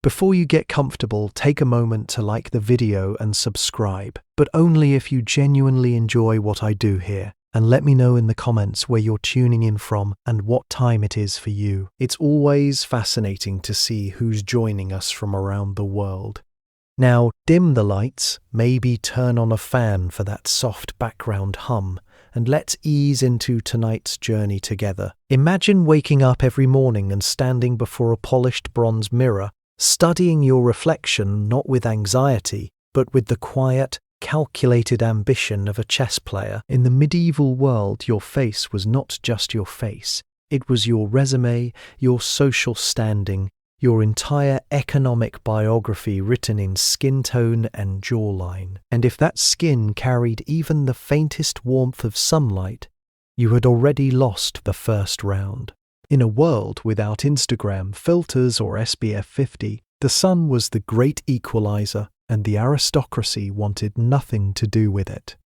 Before you get comfortable, take a moment to like the video and subscribe, but only if you genuinely enjoy what I do here. And let me know in the comments where you're tuning in from and what time it is for you. It's always fascinating to see who's joining us from around the world. Now, dim the lights, maybe turn on a fan for that soft background hum, and let's ease into tonight's journey together. Imagine waking up every morning and standing before a polished bronze mirror, studying your reflection not with anxiety, but with the quiet, calculated ambition of a chess player. In the medieval world, your face was not just your face. It was your resume, your social standing, your entire economic biography written in skin tone and jawline. And if that skin carried even the faintest warmth of sunlight, you had already lost the first round. In a world without Instagram filters or SPF 50, the sun was the great equalizer, and the aristocracy wanted nothing to do with it.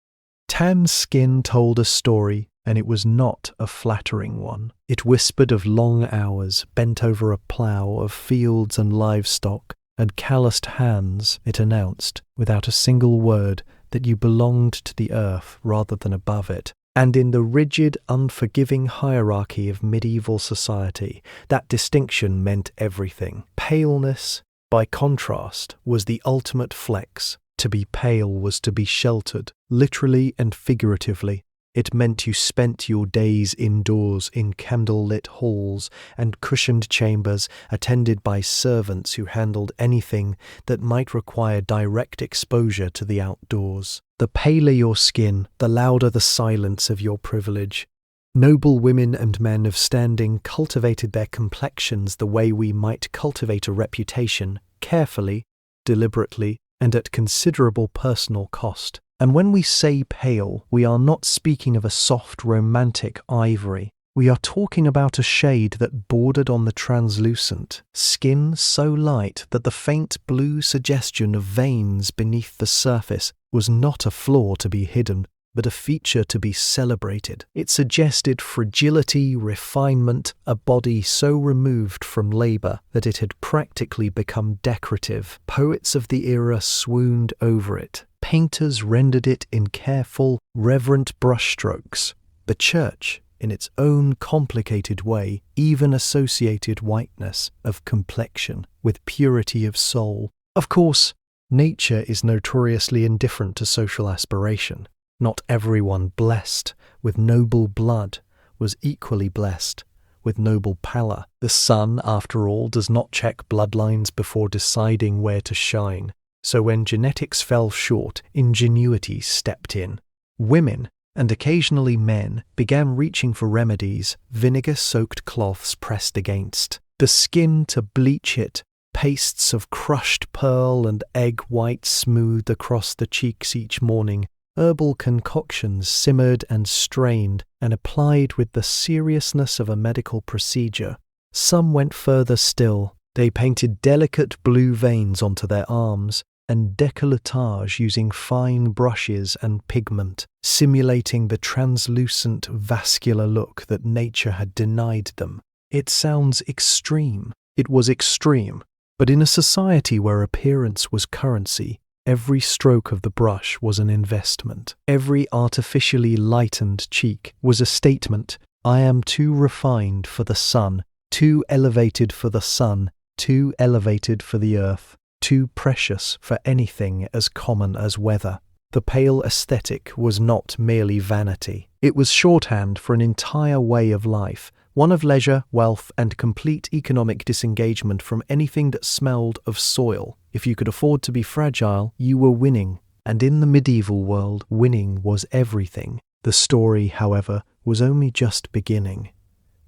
Tan skin told a story, and it was not a flattering one. It whispered of long hours bent over a plough, of fields and livestock, and calloused hands. It announced, without a single word, that you belonged to the earth rather than above it. And in the rigid, unforgiving hierarchy of medieval society, that distinction meant everything. Paleness, by contrast, was the ultimate flex. To be pale was to be sheltered, literally and figuratively. It meant you spent your days indoors in candle-lit halls and cushioned chambers attended by servants who handled anything that might require direct exposure to the outdoors. The paler your skin, the louder the silence of your privilege. Noble women and men of standing cultivated their complexions the way we might cultivate a reputation, carefully, deliberately, and at considerable personal cost. And when we say pale, we are not speaking of a soft, romantic ivory. We are talking about a shade that bordered on the translucent, skin so light that the faint blue suggestion of veins beneath the surface was not a flaw to be hidden, but a feature to be celebrated. It suggested fragility, refinement, a body so removed from labor that it had practically become decorative. Poets of the era swooned over it. Painters rendered it in careful, reverent brushstrokes. The church, in its own complicated way, even associated whiteness of complexion with purity of soul. Of course, nature is notoriously indifferent to social aspiration. Not everyone blessed with noble blood was equally blessed with noble pallor. The sun, after all, does not check bloodlines before deciding where to shine. So when genetics fell short, ingenuity stepped in. Women, and occasionally men, began reaching for remedies, vinegar-soaked cloths pressed against the skin to bleach it, pastes of crushed pearl and egg white smoothed across the cheeks each morning, herbal concoctions simmered and strained and applied with the seriousness of a medical procedure. Some went further still. They painted delicate blue veins onto their arms and décolletage using fine brushes and pigment, simulating the translucent vascular look that nature had denied them. It sounds extreme. It was extreme. But in a society where appearance was currency, every stroke of the brush was an investment. Every artificially lightened cheek was a statement. I am too refined for the sun, too elevated for the sun, too elevated for the earth, too precious for anything as common as weather. The pale aesthetic was not merely vanity. It was shorthand for an entire way of life, one of leisure, wealth, and complete economic disengagement from anything that smelled of soil. If you could afford to be fragile, you were winning. And in the medieval world, winning was everything. The story, however, was only just beginning,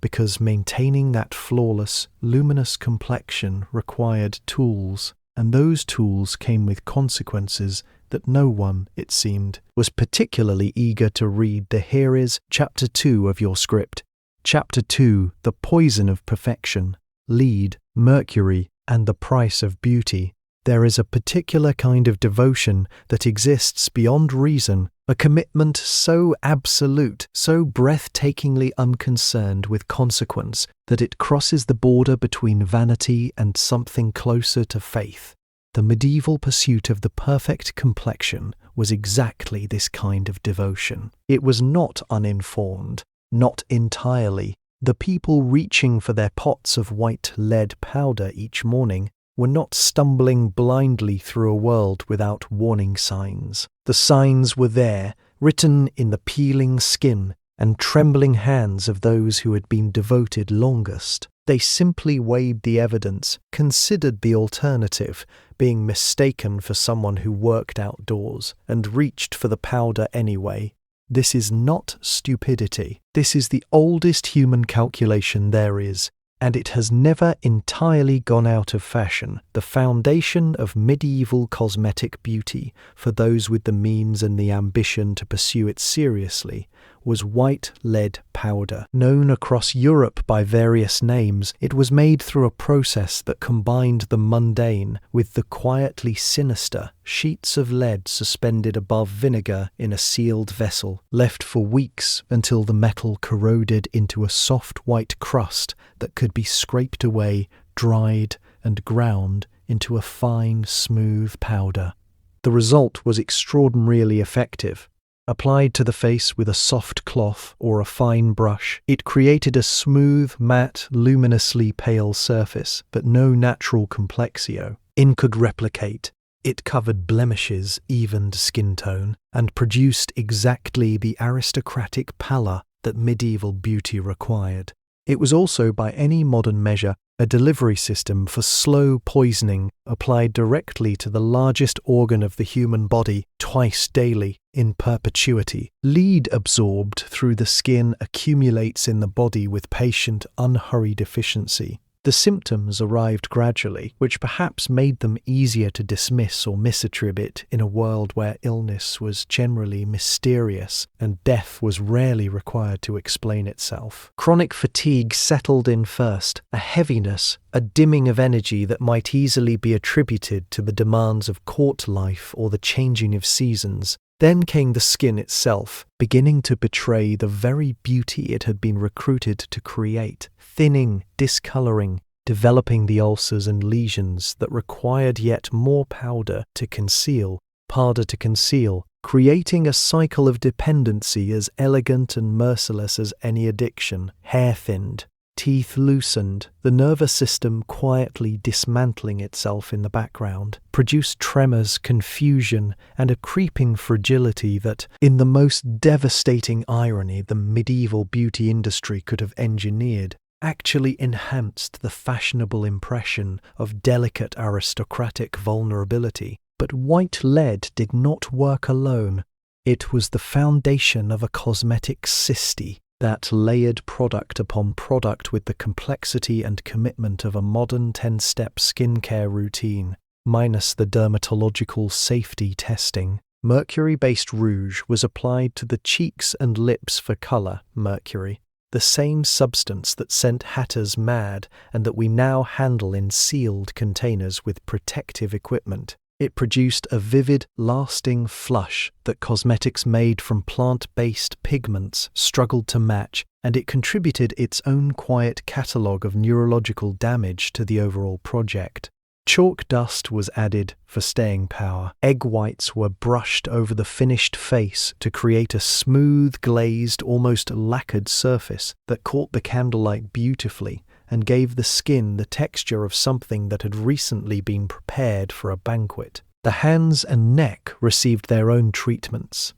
because maintaining that flawless, luminous complexion required tools, and those tools came with consequences that no one, it seemed, was particularly eager to read. Here is Chapter 2 of your script. Chapter 2, The Poison of Perfection, Lead, Mercury, and the Price of Beauty. There is a particular kind of devotion that exists beyond reason, a commitment so absolute, so breathtakingly unconcerned with consequence, that it crosses the border between vanity and something closer to faith. The medieval pursuit of the perfect complexion was exactly this kind of devotion. It was not uninformed, not entirely. The people reaching for their pots of white lead powder each morning were not stumbling blindly through a world without warning signs. The signs were there, written in the peeling skin and trembling hands of those who had been devoted longest. They simply weighed the evidence, considered the alternative, being mistaken for someone who worked outdoors, and reached for the powder anyway. This is not stupidity. This is the oldest human calculation there is, and it has never entirely gone out of fashion. The foundation of medieval cosmetic beauty, for those with the means and the ambition to pursue it seriously, was white lead powder. Known across Europe by various names, it was made through a process that combined the mundane with the quietly sinister, sheets of lead suspended above vinegar in a sealed vessel, left for weeks until the metal corroded into a soft white crust that could be scraped away, dried, and ground into a fine, smooth powder. The result was extraordinarily effective. Applied to the face with a soft cloth or a fine brush, it created a smooth, matte, luminously pale surface that no natural complexio could replicate. It covered blemishes, evened skin tone, and produced exactly the aristocratic pallor that medieval beauty required. It was also, by any modern measure, a delivery system for slow poisoning applied directly to the largest organ of the human body twice daily in perpetuity. Lead absorbed through the skin accumulates in the body with patient, unhurried efficiency. The symptoms arrived gradually, which perhaps made them easier to dismiss or misattribute in a world where illness was generally mysterious and death was rarely required to explain itself. Chronic fatigue settled in first, a heaviness, a dimming of energy that might easily be attributed to the demands of court life or the changing of seasons. Then came the skin itself, beginning to betray the very beauty it had been recruited to create, thinning, discoloring, developing the ulcers and lesions that required yet more powder to conceal, creating a cycle of dependency as elegant and merciless as any addiction. Hair thinned, teeth loosened, the nervous system quietly dismantling itself in the background, produced tremors, confusion, and a creeping fragility that, in the most devastating irony the medieval beauty industry could have engineered, actually enhanced the fashionable impression of delicate aristocratic vulnerability. But white lead did not work alone. It was the foundation of a cosmetic system, that layered product upon product with the complexity and commitment of a modern 10-step skincare routine, minus the dermatological safety testing. Mercury-based rouge was applied to the cheeks and lips for color. Mercury, the same substance that sent hatters mad and that we now handle in sealed containers with protective equipment. It produced a vivid, lasting flush that cosmetics made from plant-based pigments struggled to match, and it contributed its own quiet catalogue of neurological damage to the overall project. Chalk dust was added for staying power. Egg whites were brushed over the finished face to create a smooth, glazed, almost lacquered surface that caught the candlelight beautifully and gave the skin the texture of something that had recently been prepared for a banquet. The hands and neck received their own treatments.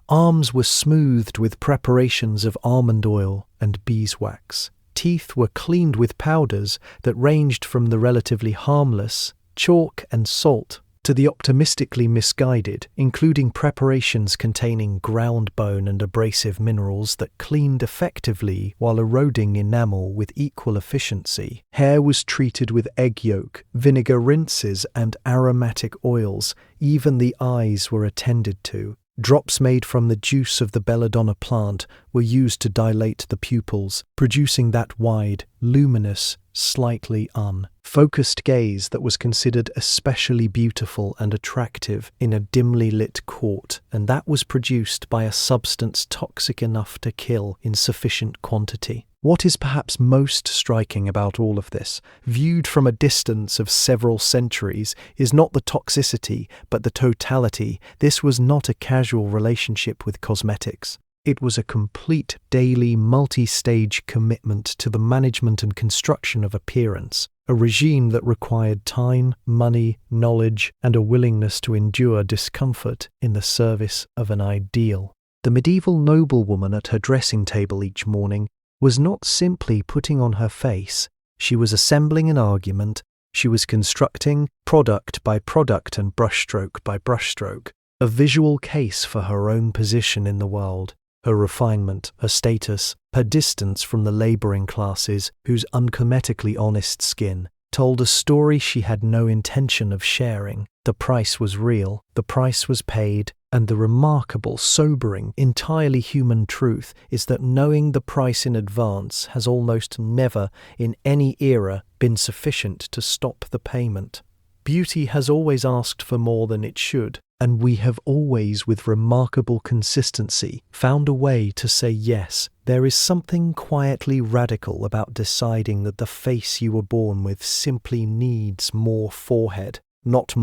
Arms were smoothed with preparations of almond oil and beeswax. Teeth were cleaned with powders that ranged from the relatively harmless, chalk and salt, to the optimistically misguided, including preparations containing ground bone and abrasive minerals that cleaned effectively while eroding enamel with equal efficiency. Hair was treated with egg yolk, vinegar rinses, and aromatic oils. Even the eyes were attended to. Drops made from the juice of the belladonna plant were used to dilate the pupils, producing that wide, luminous, slightly unfocused gaze that was considered especially beautiful and attractive in a dimly lit court, and that was produced by a substance toxic enough to kill in sufficient quantity. What is perhaps most striking about all of this, viewed from a distance of several centuries, is not the toxicity, but the totality. This was not a casual relationship with cosmetics. It was a complete, daily, multi-stage commitment to the management and construction of appearance, a regime that required time, money, knowledge, and a willingness to endure discomfort in the service of an ideal. The medieval noblewoman at her dressing table each morning was not simply putting on her face, she was assembling an argument, she was constructing, product by product and brushstroke by brushstroke, a visual case for her own position in the world, her refinement, her status, her distance from the labouring classes whose uncosmetically honest skin told a story she had no intention of sharing. The price was real, the price was paid, and the remarkable, sobering, entirely human truth is that knowing the price in advance has almost never, in any era, been sufficient to stop the payment. Beauty has always asked for more than it should, and we have always, with remarkable consistency, found a way to say yes. There is something quietly radical about deciding that the face you were born with simply needs more forehead, not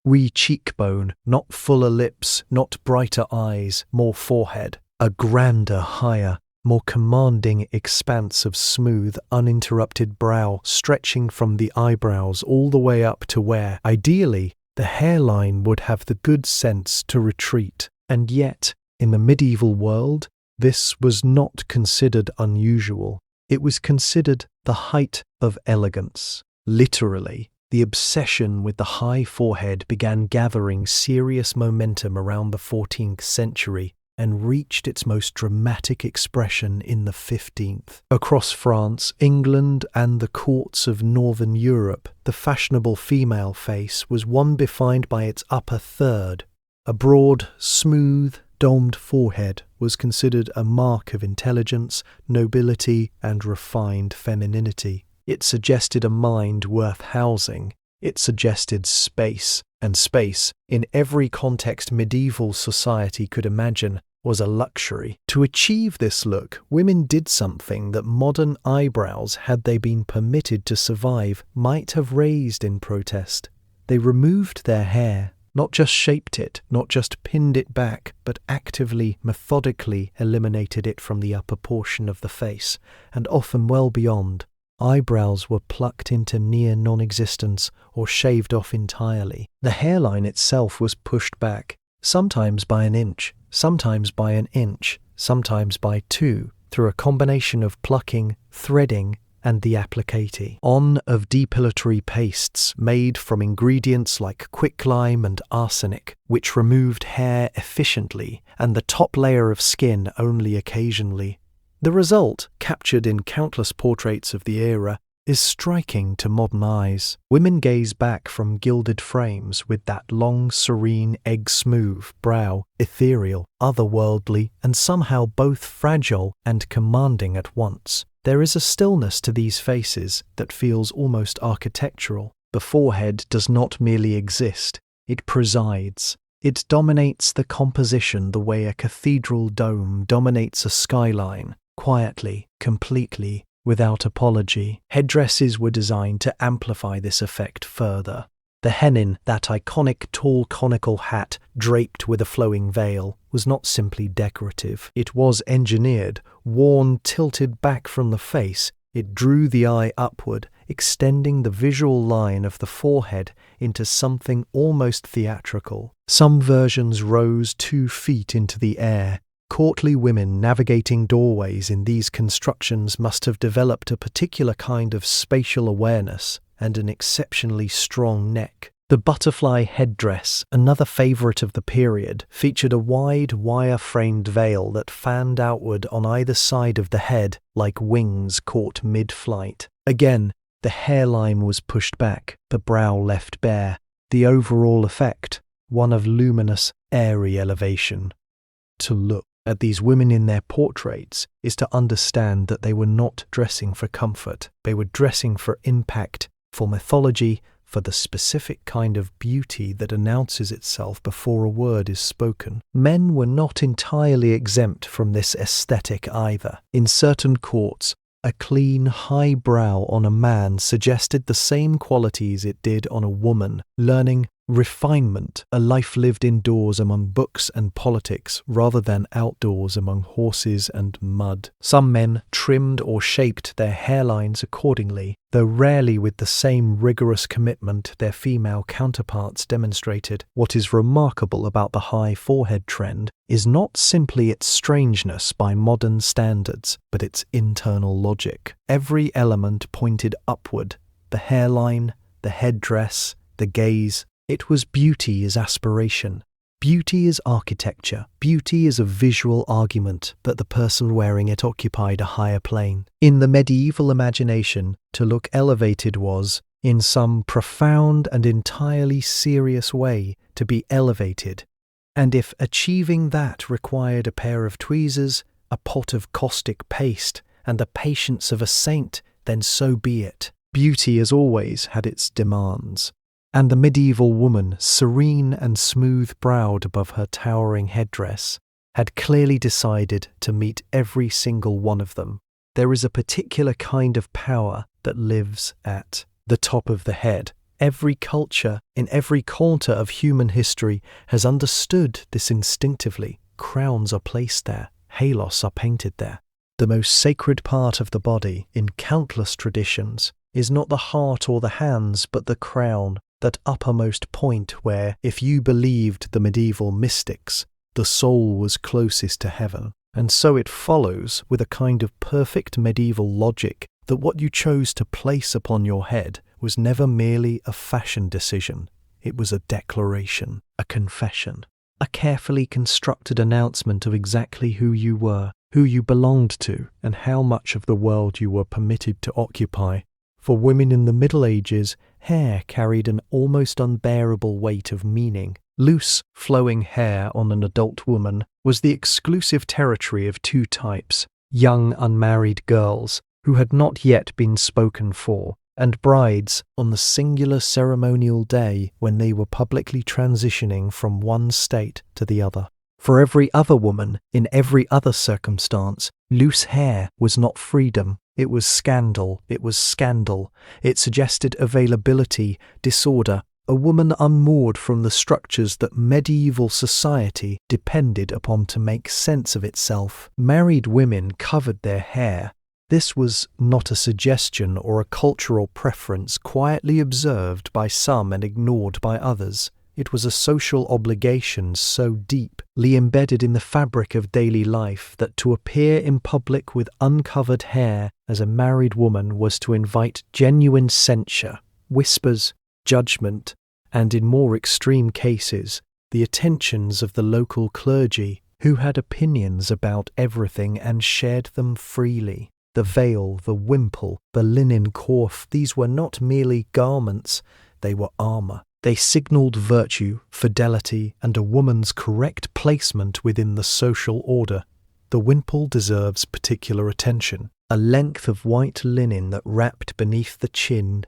wee cheekbone, not fuller lips, not brighter eyes, more forehead, a grander, higher, more commanding expanse of smooth, uninterrupted brow stretching from the eyebrows all the way up to where, ideally, the hairline would have the good sense to retreat. And yet, in the medieval world, this was not considered unusual. It was considered the height of elegance. Literally, the obsession with the high forehead began gathering serious momentum around the 14th century and reached its most dramatic expression in the 15th. Across France, England, and the courts of Northern Europe, the fashionable female face was one defined by its upper third. A broad, smooth, domed forehead was considered a mark of intelligence, nobility, and refined femininity. It suggested a mind worth housing. It suggested space, and space, in every context medieval society could imagine, was a luxury. To achieve this look, women did something that modern eyebrows, had they been permitted to survive, might have raised in protest. They removed their hair, not just shaped it, not just pinned it back, but actively, methodically eliminated it from the upper portion of the face, and often well beyond. Eyebrows were plucked into near non-existence or shaved off entirely. The hairline itself was pushed back, sometimes by an inch, sometimes by an inch, sometimes by two, through a combination of plucking, threading, and the applique on of depilatory pastes made from ingredients like quicklime and arsenic, which removed hair efficiently and the top layer of skin only occasionally. The result, captured in countless portraits of the era, is striking to modern eyes. Women gaze back from gilded frames with that long, serene, egg-smooth brow, ethereal, otherworldly, and somehow both fragile and commanding at once. There is a stillness to these faces that feels almost architectural. The forehead does not merely exist, it presides. It dominates the composition the way a cathedral dome dominates a skyline. Quietly, completely, without apology. Headdresses were designed to amplify this effect further. The hennin, that iconic tall conical hat draped with a flowing veil, was not simply decorative. It was engineered, worn tilted back from the face. It drew the eye upward, extending the visual line of the forehead into something almost theatrical. Some versions rose 2 feet into the air. Courtly women navigating doorways in these constructions must have developed a particular kind of spatial awareness and an exceptionally strong neck. The butterfly headdress, another favourite of the period, featured a wide, wire-framed veil that fanned outward on either side of the head like wings caught mid-flight. Again, the hairline was pushed back, the brow left bare. The overall effect, one of luminous, airy elevation. To look at these women in their portraits is to understand that they were not dressing for comfort. They were dressing for impact, for mythology, for the specific kind of beauty that announces itself before a word is spoken. Men were not entirely exempt from this aesthetic either. In certain courts, a clean, high brow on a man suggested the same qualities it did on a woman: learning, refinement, a life lived indoors among books and politics rather than outdoors among horses and mud. Some men trimmed or shaped their hairlines accordingly, though rarely with the same rigorous commitment their female counterparts demonstrated. What is remarkable about the high forehead trend is not simply its strangeness by modern standards, but its internal logic. Every element pointed upward: the hairline, the headdress, the gaze. It was beauty as aspiration. Beauty as architecture. Beauty as a visual argument that the person wearing it occupied a higher plane. In the medieval imagination, to look elevated was, in some profound and entirely serious way, to be elevated. And if achieving that required a pair of tweezers, a pot of caustic paste, and the patience of a saint, then so be it. Beauty as always had its demands. And the medieval woman, serene and smooth-browed above her towering headdress, had clearly decided to meet every single one of them. There is a particular kind of power that lives at the top of the head. Every culture, in every quarter of human history, has understood this instinctively. Crowns are placed there, halos are painted there. The most sacred part of the body, in countless traditions, is not the heart or the hands, but the crown, that uppermost point where, if you believed the medieval mystics, the soul was closest to heaven. And so it follows, with a kind of perfect medieval logic, that what you chose to place upon your head was never merely a fashion decision. It was a declaration, a confession, a carefully constructed announcement of exactly who you were, who you belonged to, and how much of the world you were permitted to occupy. For women in the Middle Ages, hair carried an almost unbearable weight of meaning. Loose, flowing hair on an adult woman was the exclusive territory of two types: young unmarried girls, who had not yet been spoken for, and brides on the singular ceremonial day when they were publicly transitioning from one state to the other. For every other woman, in every other circumstance, loose hair was not freedom. It was scandal. It was scandal. It suggested availability, disorder, a woman unmoored from the structures that medieval society depended upon to make sense of itself. Married women covered their hair. This was not a suggestion or a cultural preference quietly observed by some and ignored by others. It was a social obligation so deeply embedded in the fabric of daily life that to appear in public with uncovered hair as a married woman was to invite genuine censure, whispers, judgment, and in more extreme cases, the attentions of the local clergy, who had opinions about everything and shared them freely. The veil, the wimple, the linen coif, these were not merely garments, they were armour. They signalled virtue, fidelity, and a woman's correct placement within the social order. The wimple deserves particular attention. A length of white linen that wrapped beneath the chin,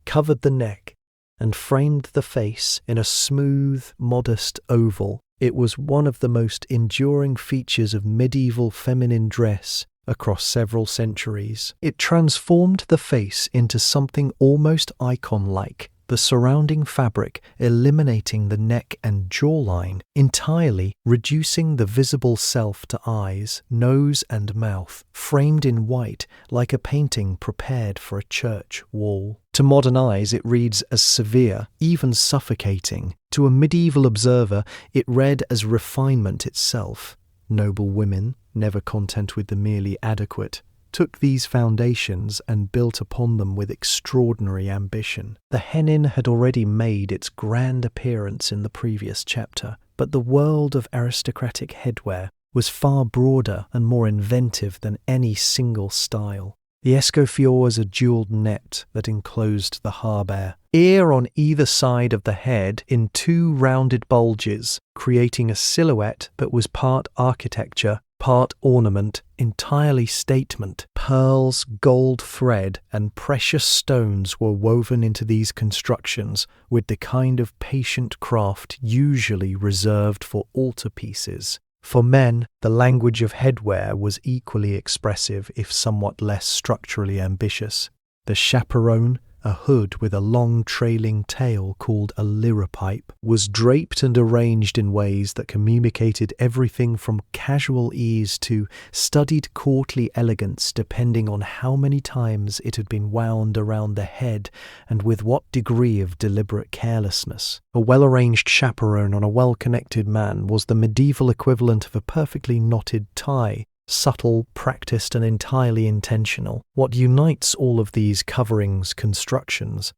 covered the neck, and framed the face in a smooth, modest oval. It was one of the most enduring features of medieval feminine dress across several centuries. It transformed the face into something almost icon-like, the surrounding fabric eliminating the neck and jawline, entirely reducing the visible self to eyes, nose and mouth, framed in white like a painting prepared for a church wall. To modern eyes it reads as severe, even suffocating. To a medieval observer it read as refinement itself. Noble women, never content with the merely adequate, took these foundations and built upon them with extraordinary ambition. The hennin had already made its grand appearance in the previous chapter, but the world of aristocratic headwear was far broader and more inventive than any single style. The escoffier was a jeweled net that enclosed the haber, ear on either side of the head in two rounded bulges, creating a silhouette that was part architecture, part ornament, entirely statement. Pearls, gold thread, and precious stones were woven into these constructions with the kind of patient craft usually reserved for altarpieces. For men, the language of headwear was equally expressive if somewhat less structurally ambitious. The chaperon, a hood with a long trailing tail called a liripipe, was draped and arranged in ways that communicated everything from casual ease to studied courtly elegance, depending on how many times it had been wound around the head and with what degree of deliberate carelessness. A well-arranged chaperon on a well-connected man was the medieval equivalent of a perfectly knotted tie. Subtle, practiced, and entirely intentional. What unites all of these coverings, constructions,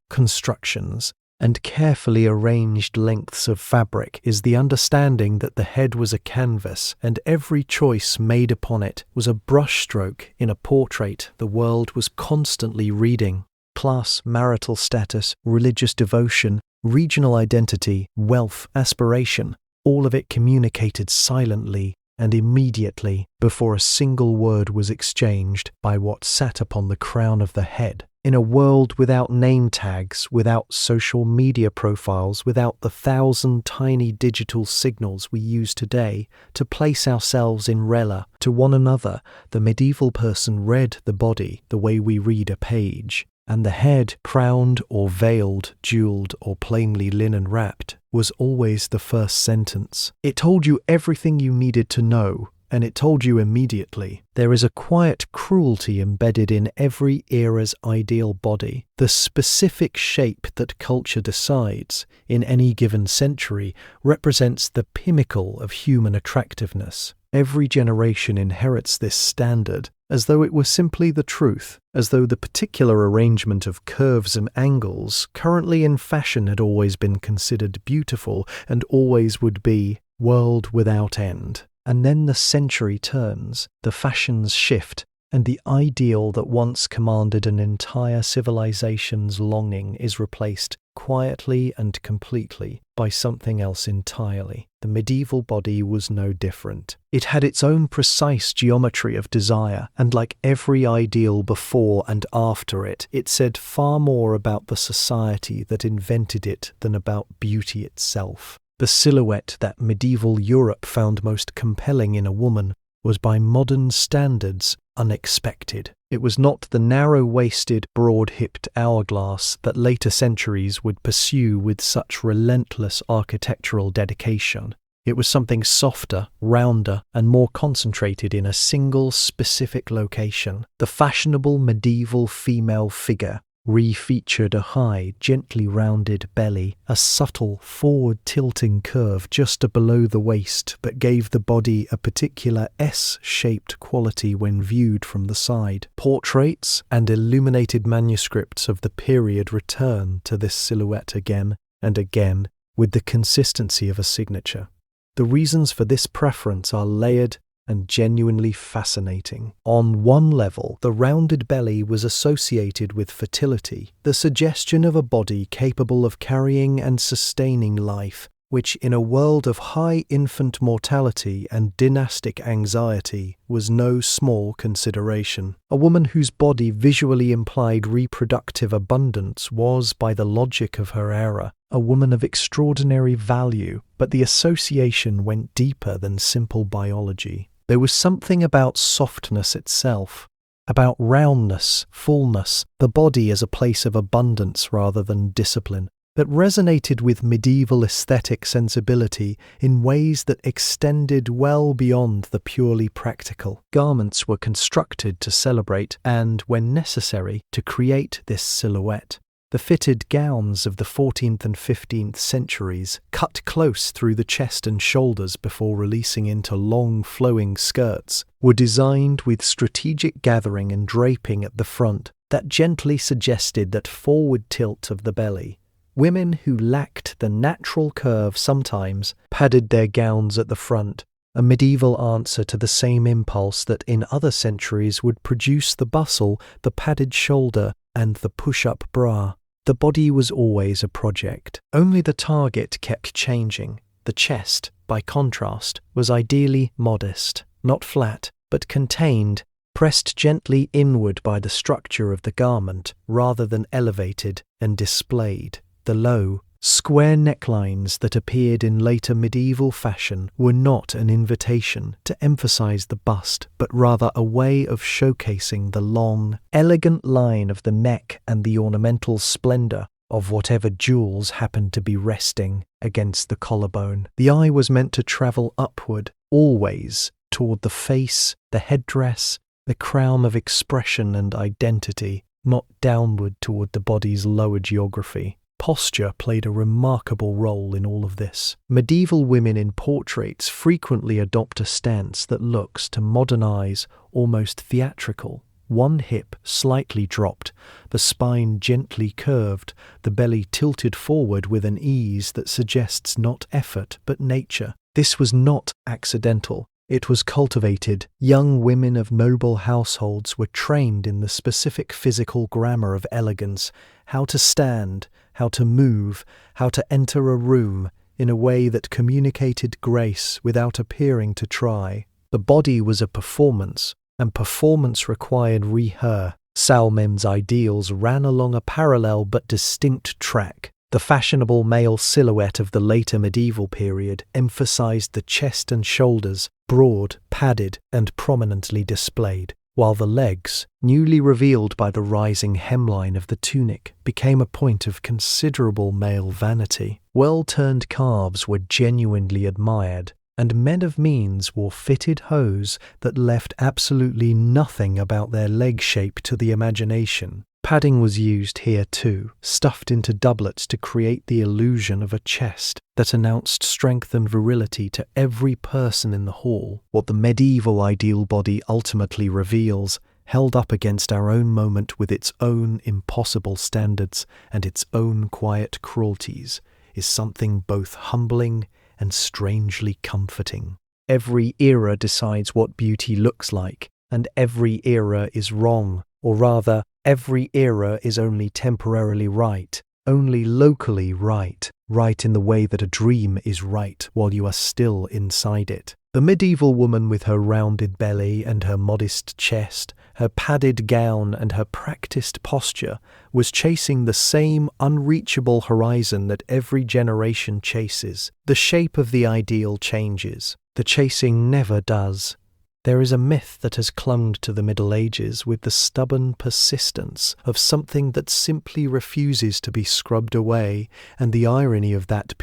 and carefully arranged lengths of fabric is the understanding that the head was a canvas, and every choice made upon it was a brushstroke in a portrait the world was constantly reading. Class, marital status, religious devotion, regional identity, wealth, aspiration, all of it communicated silently and immediately before a single word was exchanged by what sat upon the crown of the head. In a world without name tags, without social media profiles, without the 1,000 tiny digital signals we use today to place ourselves in rela to one another, the medieval person read the body the way we read a page. And the head, crowned or veiled, jeweled or plainly linen wrapped, was always the first sentence. It told you everything you needed to know, and it told you immediately. There is a quiet cruelty embedded in every era's ideal body. The specific shape that culture decides in any given century represents the pinnacle of human attractiveness. Every generation inherits this standard as though it were simply the truth, as though the particular arrangement of curves and angles currently in fashion had always been considered beautiful and always would be, world without end. And then the century turns, the fashions shift, and the ideal that once commanded an entire civilization's longing is replaced quietly and completely by something else entirely. The medieval body was no different. It had its own precise geometry of desire, and like every ideal before and after it, it said far more about the society that invented it than about beauty itself. The silhouette that medieval Europe found most compelling in a woman was by modern standards unexpected. It was not the narrow-waisted, broad-hipped hourglass that later centuries would pursue with such relentless architectural dedication. It was something softer, rounder, and more concentrated in a single specific location. The fashionable medieval female figure refeatured a high, gently rounded belly, a subtle forward-tilting curve just below the waist that gave the body a particular S-shaped quality when viewed from the side. Portraits and illuminated manuscripts of the period return to this silhouette again and again with the consistency of a signature. The reasons for this preference are layered and genuinely fascinating. On one level, the rounded belly was associated with fertility, the suggestion of a body capable of carrying and sustaining life, which in a world of high infant mortality and dynastic anxiety was no small consideration. A woman whose body visually implied reproductive abundance was, by the logic of her era, a woman of extraordinary value, but the association went deeper than simple biology. There was something about softness itself, about roundness, fullness, the body as a place of abundance rather than discipline, that resonated with medieval aesthetic sensibility in ways that extended well beyond the purely practical. Garments were constructed to celebrate and, when necessary, to create this silhouette. The fitted gowns of the 14th and 15th centuries, cut close through the chest and shoulders before releasing into long flowing skirts, were designed with strategic gathering and draping at the front that gently suggested that forward tilt of the belly. Women who lacked the natural curve sometimes padded their gowns at the front, a medieval answer to the same impulse that in other centuries would produce the bustle, the padded shoulder, and the push-up bra. The body was always a project. Only the target kept changing. The chest, by contrast, was ideally modest, not flat, but contained, pressed gently inward by the structure of the garment rather than elevated and displayed. The low, square necklines that appeared in later medieval fashion were not an invitation to emphasize the bust, but rather a way of showcasing the long, elegant line of the neck and the ornamental splendor of whatever jewels happened to be resting against the collarbone. The eye was meant to travel upward, always, toward the face, the headdress, the crown of expression and identity, not downward toward the body's lower geography. Posture played a remarkable role in all of this. Medieval women in portraits frequently adopt a stance that looks, to modern eyes, almost theatrical. One hip slightly dropped, the spine gently curved, the belly tilted forward with an ease that suggests not effort but nature. This was not accidental. It was cultivated. Young women of noble households were trained in the specific physical grammar of elegance, how to stand, how to move, how to enter a room in a way that communicated grace without appearing to try. The body was a performance, and performance required rehearsal. Salmem's ideals ran along a parallel but distinct track. The fashionable male silhouette of the later medieval period emphasized the chest and shoulders, broad, padded, and prominently displayed, while the legs, newly revealed by the rising hemline of the tunic, became a point of considerable male vanity. Well-turned calves were genuinely admired, and men of means wore fitted hose that left absolutely nothing about their leg shape to the imagination. Padding was used here too, stuffed into doublets to create the illusion of a chest that announced strength and virility to every person in the hall. What the medieval ideal body ultimately reveals, held up against our own moment with its own impossible standards and its own quiet cruelties, is something both humbling and strangely comforting. Every era decides what beauty looks like, and every era is wrong, or rather, every era is only temporarily right, only locally right, right in the way that a dream is right while you are still inside it. The medieval woman with her rounded belly and her modest chest, her padded gown and her practiced posture, was chasing the same unreachable horizon that every generation chases. The shape of the ideal changes. The chasing never does. There is a myth that has clung to the Middle Ages with the stubborn persistence of something that simply refuses to be scrubbed away, and the irony of that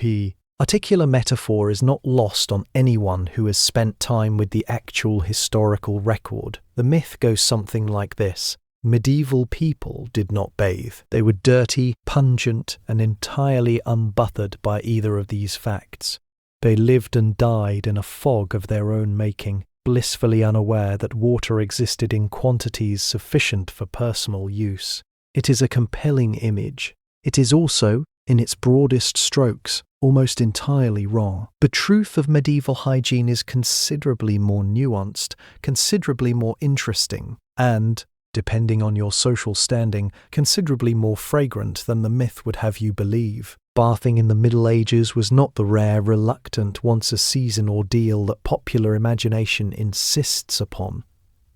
particular metaphor is not lost on anyone who has spent time with the actual historical record. The myth goes something like this. Medieval people did not bathe. They were dirty, pungent, and entirely unbothered by either of these facts. They lived and died in a fog of their own making, blissfully unaware that water existed in quantities sufficient for personal use. It is a compelling image. It is also, in its broadest strokes, almost entirely wrong. The truth of medieval hygiene is considerably more nuanced, considerably more interesting, and, depending on your social standing, considerably more fragrant than the myth would have you believe. Bathing in the Middle Ages was not the rare, reluctant, once-a-season ordeal that popular imagination insists upon.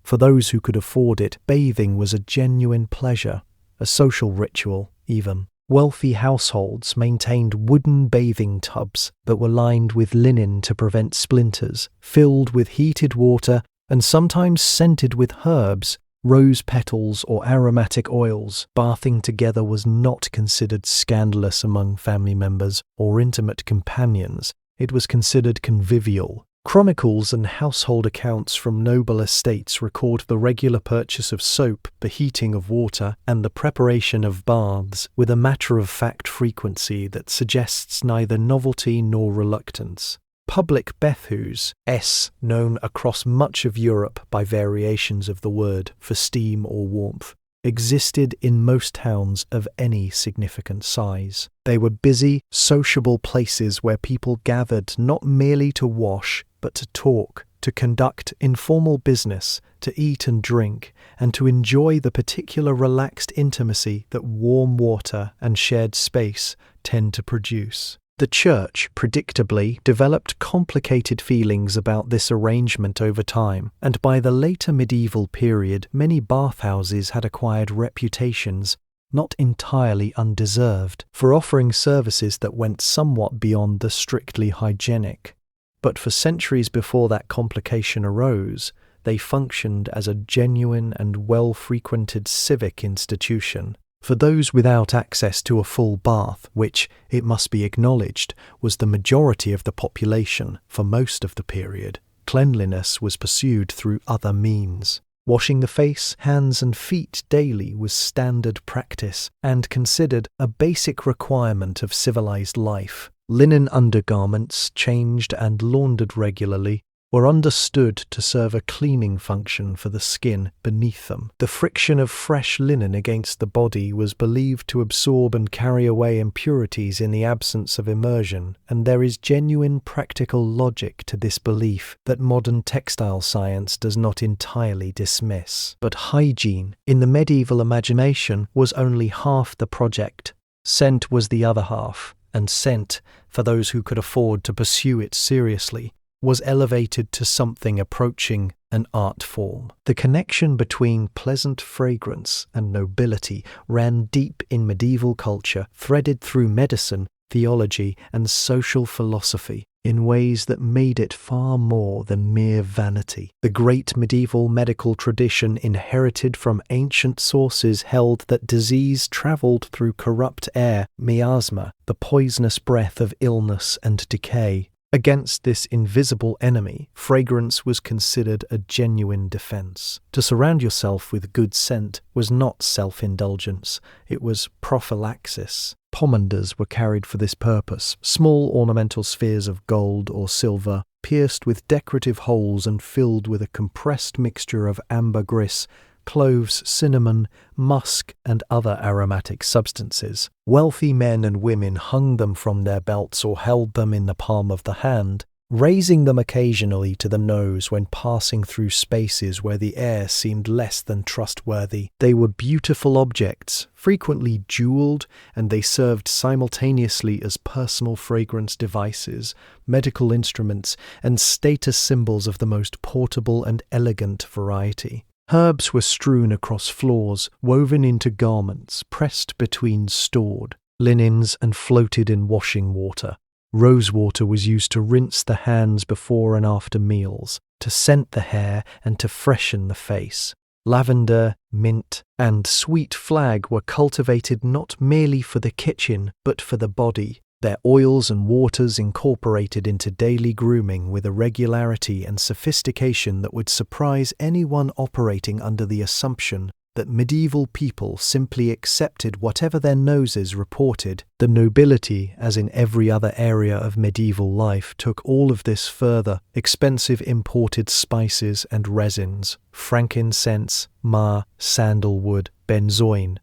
For those who could afford it, bathing was a genuine pleasure, a social ritual, even. Wealthy households maintained wooden bathing tubs that were lined with linen to prevent splinters, filled with heated water, and sometimes scented with herbs, rose petals or aromatic oils. Bathing together was not considered scandalous among family members or intimate companions. It was considered convivial. Chronicles and household accounts from noble estates record the regular purchase of soap, the heating of water, and the preparation of baths with a matter-of-fact frequency that suggests neither novelty nor reluctance. Public bathhouses, known across much of Europe by variations of the word for steam or warmth, existed in most towns of any significant size. They were busy, sociable places where people gathered not merely to wash, but to talk, to conduct informal business, to eat and drink, and to enjoy the particular relaxed intimacy that warm water and shared space tend to produce. The church, predictably, developed complicated feelings about this arrangement over time, and by the later medieval period, many bathhouses had acquired reputations, not entirely undeserved, for offering services that went somewhat beyond the strictly hygienic. But for centuries before that complication arose, they functioned as a genuine and well-frequented civic institution. For those without access to a full bath, which, it must be acknowledged, was the majority of the population for most of the period, cleanliness was pursued through other means. Washing the face, hands and feet daily was standard practice and considered a basic requirement of civilized life. Linen undergarments, changed and laundered regularly, were understood to serve a cleaning function for the skin beneath them. The friction of fresh linen against the body was believed to absorb and carry away impurities in the absence of immersion, and there is genuine practical logic to this belief that modern textile science does not entirely dismiss. But hygiene, in the medieval imagination, was only half the project. Scent was the other half, and scent, for those who could afford to pursue it seriously, was elevated to something approaching an art form. The connection between pleasant fragrance and nobility ran deep in medieval culture, threaded through medicine, theology, and social philosophy in ways that made it far more than mere vanity. The great medieval medical tradition inherited from ancient sources held that disease travelled through corrupt air, miasma, the poisonous breath of illness and decay. Against this invisible enemy, fragrance was considered a genuine defense. To surround yourself with good scent was not self-indulgence, it was prophylaxis. Pomanders were carried for this purpose, small ornamental spheres of gold or silver, pierced with decorative holes and filled with a compressed mixture of ambergris, cloves, cinnamon, musk, and other aromatic substances. Wealthy men and women hung them from their belts or held them in the palm of the hand, raising them occasionally to the nose when passing through spaces where the air seemed less than trustworthy. They were beautiful objects, frequently jeweled, and they served simultaneously as personal fragrance devices, medical instruments, and status symbols of the most portable and elegant variety. Herbs were strewn across floors, woven into garments, pressed between stored linens, and floated in washing water. Rosewater was used to rinse the hands before and after meals, to scent the hair, and to freshen the face. Lavender, mint, and sweet flag were cultivated not merely for the kitchen, but for the body. Their oils and waters incorporated into daily grooming with a regularity and sophistication that would surprise anyone operating under the assumption that medieval people simply accepted whatever their noses reported. The nobility, as in every other area of medieval life, took all of this further. Expensive imported spices and resins, frankincense, myrrh, sandalwood, benzoin,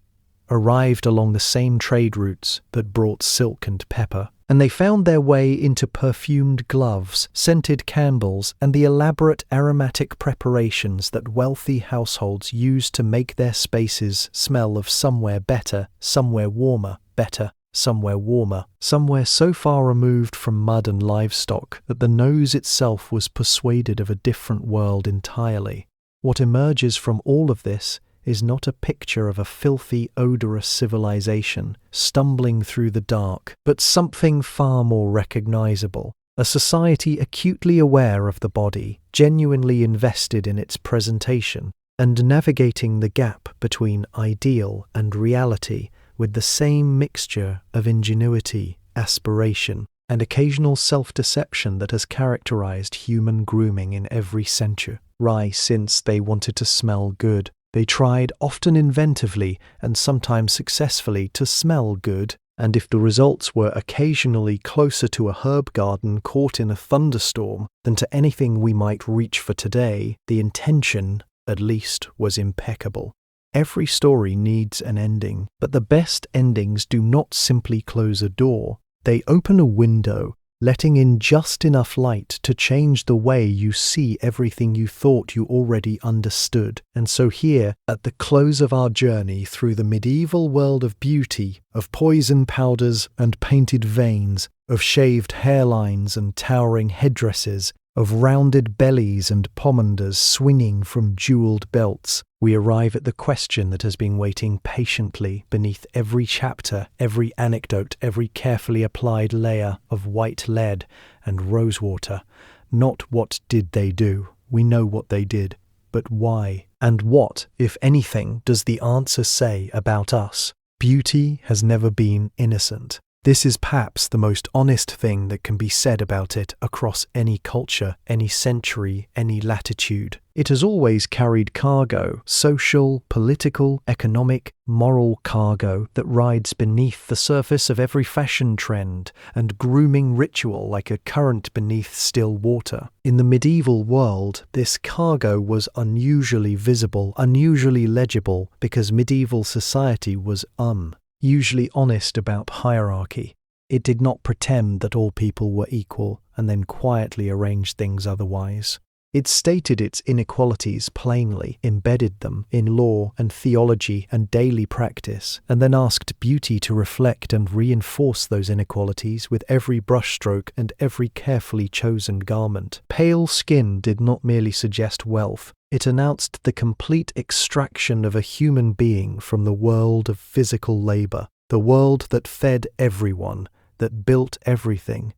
arrived along the same trade routes that brought silk and pepper, and they found their way into perfumed gloves, scented candles, and the elaborate aromatic preparations that wealthy households used to make their spaces smell of somewhere better, somewhere warmer, better, somewhere warmer, somewhere so far removed from mud and livestock that the nose itself was persuaded of a different world entirely. What emerges from all of this is not a picture of a filthy, odorous civilization stumbling through the dark, but something far more recognizable, a society acutely aware of the body, genuinely invested in its presentation, and navigating the gap between ideal and reality with the same mixture of ingenuity, aspiration, and occasional self-deception that has characterized human grooming in every century, since they wanted to smell good. They tried, often inventively and sometimes successfully, to smell good, and if the results were occasionally closer to a herb garden caught in a thunderstorm than to anything we might reach for today, the intention, at least, was impeccable. Every story needs an ending, but the best endings do not simply close a door. They open a window, letting in just enough light to change the way you see everything you thought you already understood. And so here, at the close of our journey through the medieval world of beauty, of poison powders and painted veins, of shaved hairlines and towering headdresses, of rounded bellies and pomanders swinging from jeweled belts, we arrive at the question that has been waiting patiently beneath every chapter, every anecdote, every carefully applied layer of white lead and rosewater. Not what did they do? We know what they did, but why? And what, if anything, does the answer say about us? Beauty has never been innocent. This is perhaps the most honest thing that can be said about it across any culture, any century, any latitude. It has always carried cargo, social, political, economic, moral cargo that rides beneath the surface of every fashion trend and grooming ritual like a current beneath still water. In the medieval world, this cargo was unusually visible, unusually legible, because medieval society was usually honest about hierarchy. It did not pretend that all people were equal and then quietly arrange things otherwise. It stated its inequalities plainly, embedded them in law and theology and daily practice, and then asked beauty to reflect and reinforce those inequalities with every brushstroke and every carefully chosen garment. Pale skin did not merely suggest wealth. It announced the complete extraction of a human being from the world of physical labor, the world that fed everyone, that built everything,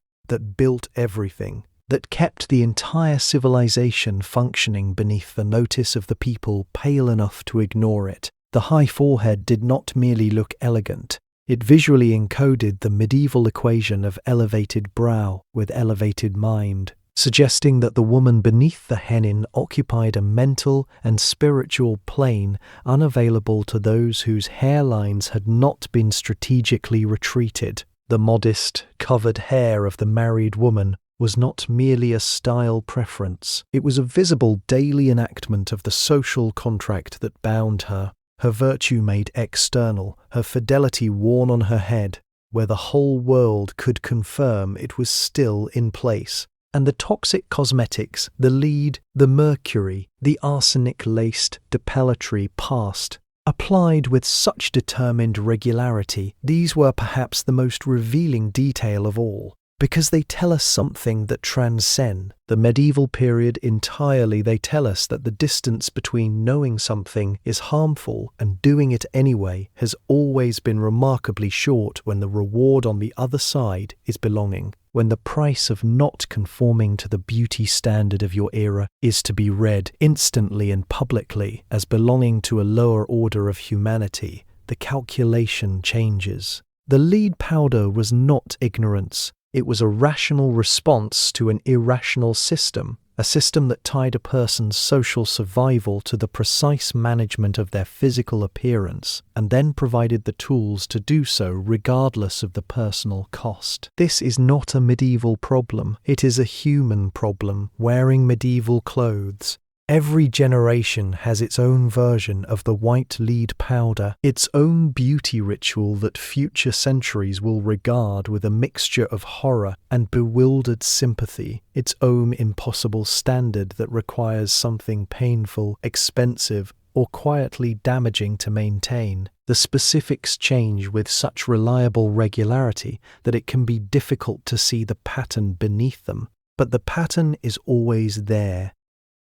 that kept the entire civilization functioning beneath the notice of the people pale enough to ignore it. The high forehead did not merely look elegant. It visually encoded the medieval equation of elevated brow with elevated mind, suggesting that the woman beneath the hennin occupied a mental and spiritual plane unavailable to those whose hairlines had not been strategically retreated. The modest, covered hair of the married woman was not merely a style preference. It was a visible daily enactment of the social contract that bound her, her virtue made external, her fidelity worn on her head, where the whole world could confirm it was still in place. And the toxic cosmetics, the lead, the mercury, the arsenic-laced depilatory past, applied with such determined regularity, these were perhaps the most revealing detail of all, because they tell us something that transcends the medieval period entirely. They tell us that the distance between knowing something is harmful and doing it anyway has always been remarkably short when the reward on the other side is belonging, when the price of not conforming to the beauty standard of your era is to be read instantly and publicly as belonging to a lower order of humanity. The calculation changes. The lead powder was not ignorance. It was a rational response to an irrational system, a system that tied a person's social survival to the precise management of their physical appearance, and then provided the tools to do so regardless of the personal cost. This is not a medieval problem. It is a human problem, wearing medieval clothes. Every generation has its own version of the white lead powder, its own beauty ritual that future centuries will regard with a mixture of horror and bewildered sympathy, its own impossible standard that requires something painful, expensive, or quietly damaging to maintain. The specifics change with such reliable regularity that it can be difficult to see the pattern beneath them, but the pattern is always there.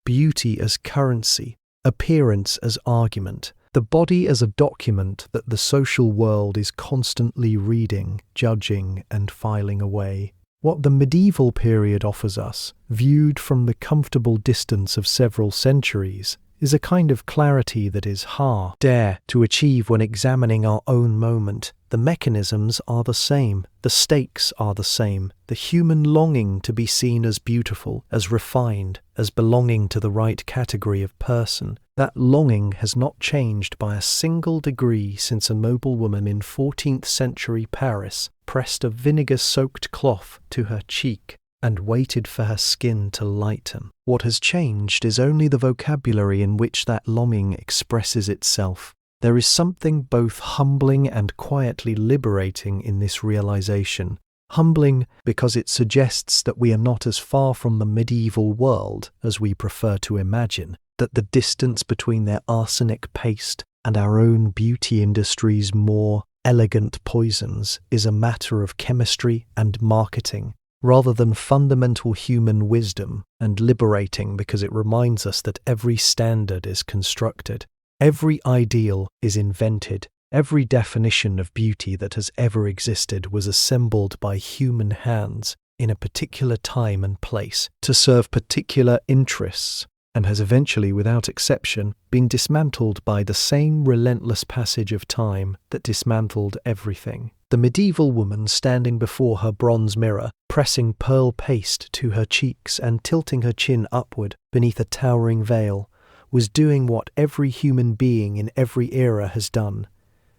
Beauty as currency, appearance as argument, the body as a document that the social world is constantly reading, judging, and filing away. What the medieval period offers us, viewed from the comfortable distance of several centuries, is a kind of clarity that is hard to achieve when examining our own moment. The mechanisms are the same, the stakes are the same, the human longing to be seen as beautiful, as refined, as belonging to the right category of person. That longing has not changed by a single degree since a noblewoman in 14th century Paris pressed a vinegar-soaked cloth to her cheek and waited for her skin to lighten. What has changed is only the vocabulary in which that longing expresses itself. There is something both humbling and quietly liberating in this realization. Humbling because it suggests that we are not as far from the medieval world as we prefer to imagine, that the distance between their arsenic paste and our own beauty industry's more elegant poisons is a matter of chemistry and marketing, rather than fundamental human wisdom, and liberating because it reminds us that every standard is constructed, every ideal is invented, every definition of beauty that has ever existed was assembled by human hands in a particular time and place to serve particular interests, and has eventually, without exception, been dismantled by the same relentless passage of time that dismantled everything. The medieval woman standing before her bronze mirror, pressing pearl paste to her cheeks and tilting her chin upward beneath a towering veil, was doing what every human being in every era has done.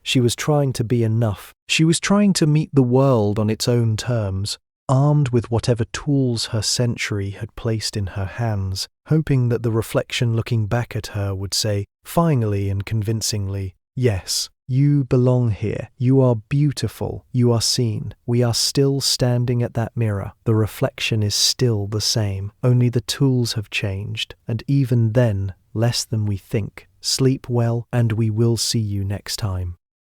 She was trying to be enough. She was trying to meet the world on its own terms, armed with whatever tools her century had placed in her hands, hoping that the reflection looking back at her would say, finally and convincingly, "Yes, you belong here. You are beautiful. You are seen. We are still standing at that mirror. The reflection is still the same. Only the tools have changed, and even then, less than we think. Sleep well, and we will see you next time."